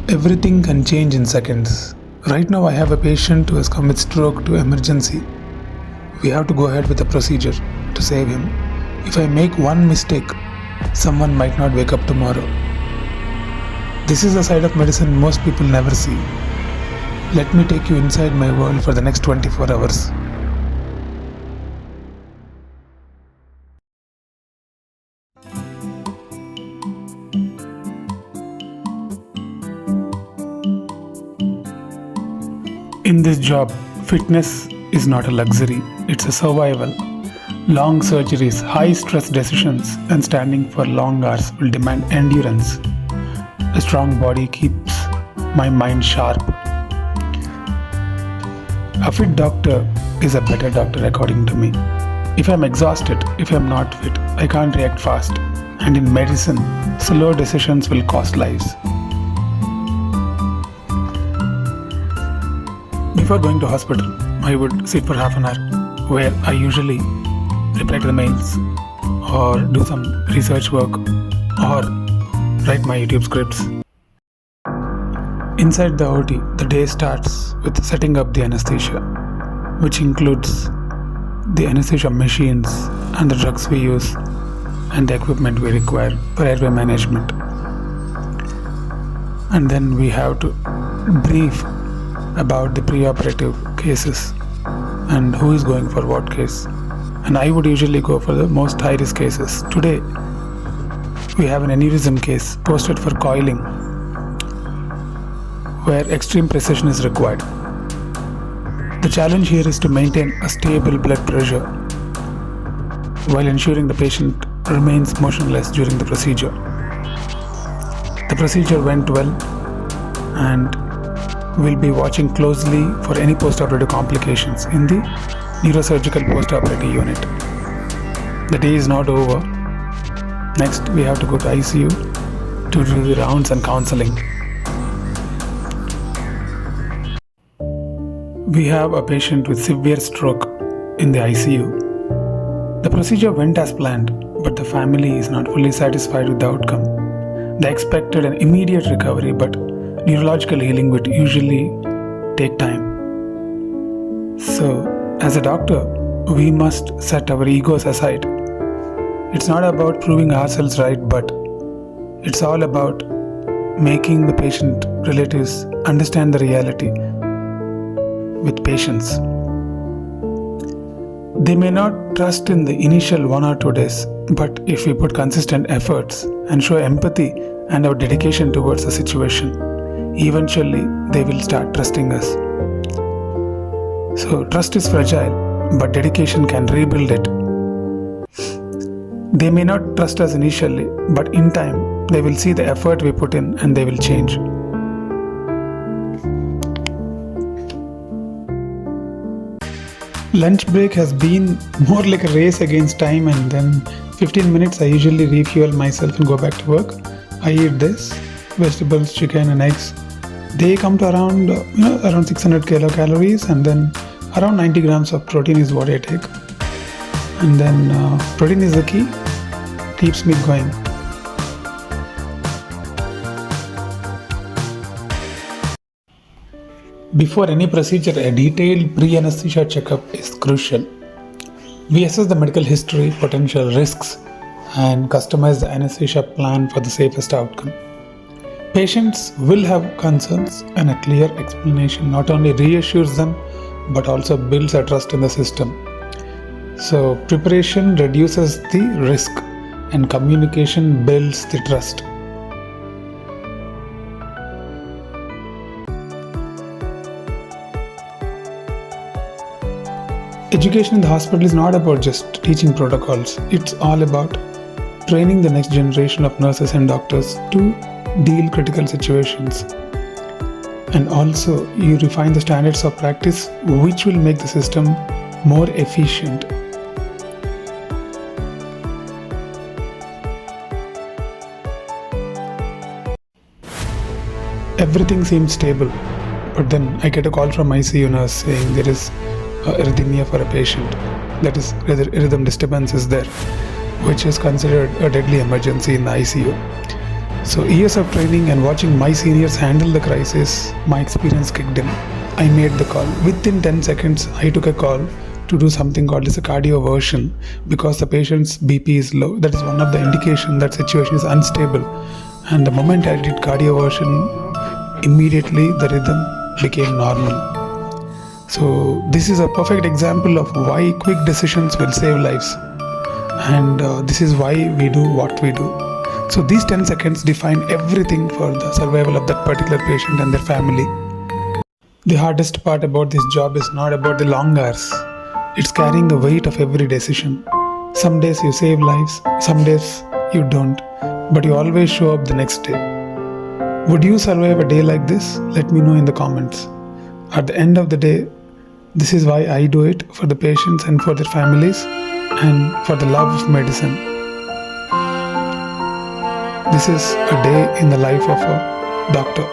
Everything can change in seconds. Right now I have a patient who has come with stroke to emergency. We have to go ahead with the procedure to save him. If I make one mistake, someone might not wake up tomorrow. This is a side of medicine most people never see. Let me take you inside my world for the next 24 hours. In this job, fitness is not a luxury, it's a survival. Long surgeries, high-stress decisions, and standing for long hours will demand endurance. A strong body keeps my mind sharp. A fit doctor is a better doctor according to me. If I'm exhausted, if I'm not fit, I can't react fast. And in medicine, slow decisions will cost lives. Before going to hospital, I would sit for half an hour where I usually reply to the mails or do some research work or write my YouTube scripts. Inside the OT, the day starts with setting up the anesthesia, which includes the anesthesia machines and the drugs we use and the equipment we require for airway management. And then we have to brief about the preoperative cases and who is going for what case. And I would usually go for the most high-risk cases. Today, we have an aneurysm case posted for coiling, where extreme precision is required. The challenge here is to maintain a stable blood pressure while ensuring the patient remains motionless during the procedure. The procedure went well, and we'll be watching closely for any post-operative complications in the neurosurgical post-operative unit. The day is not over. Next, we have to go to ICU to do the rounds and counseling. We have a patient with severe stroke in the ICU. The procedure went as planned, but the family is not fully satisfied with the outcome. They expected an immediate recovery, but neurological healing would usually take time. So, as a doctor, we must set our egos aside. It's not about proving ourselves right, but it's all about making the patient relatives understand the reality with patience. They may not trust in the initial 1 or 2 days, but if we put consistent efforts and show empathy and our dedication towards the situation, eventually they will start trusting us. So trust is fragile, but dedication can rebuild it. They may not trust us initially, but in time they will see the effort we put in and they will change. Lunch break has been more like a race against time, and then 15 minutes I usually refuel myself and go back to work. I eat this, vegetables, chicken and eggs. They come to around 600 kilocalories, and then around 90 grams of protein is what I take. And then protein is the key, keeps me going. Before any procedure, a detailed pre-anesthesia checkup is crucial. We assess the medical history, potential risks, and customize the anesthesia plan for the safest outcome. Patients will have concerns, and a clear explanation not only reassures them but also builds a trust in the system. So preparation reduces the risk and communication builds the trust. Education in the hospital is not about just teaching protocols. It's all about training the next generation of nurses and doctors to deal critical situations. And also you refine the standards of practice, which will make the system more efficient. Everything seems stable, but then I get a call from ICU nurse saying there is arrhythmia for a patient. That is, rhythm disturbance is there, which is considered a deadly emergency in the ICU. So years of training and watching my seniors handle the crisis, my experience kicked in. I made the call. Within 10 seconds, I took a call to do something called as a cardioversion because the patient's BP is low. That is one of the indication that situation is unstable. And the moment I did cardioversion, immediately the rhythm became normal. So this is a perfect example of why quick decisions will save lives. And this is why we do what we do. So these 10 seconds define everything for the survival of that particular patient and their family. The hardest part about this job is not about the long hours. It's carrying the weight of every decision. Some days you save lives, some days you don't, but you always show up the next day. Would you survive a day like this? Let me know in the comments. At the end of the day, this is why I do it, for the patients and for their families and for the love of medicine. This is a day in the life of a doctor.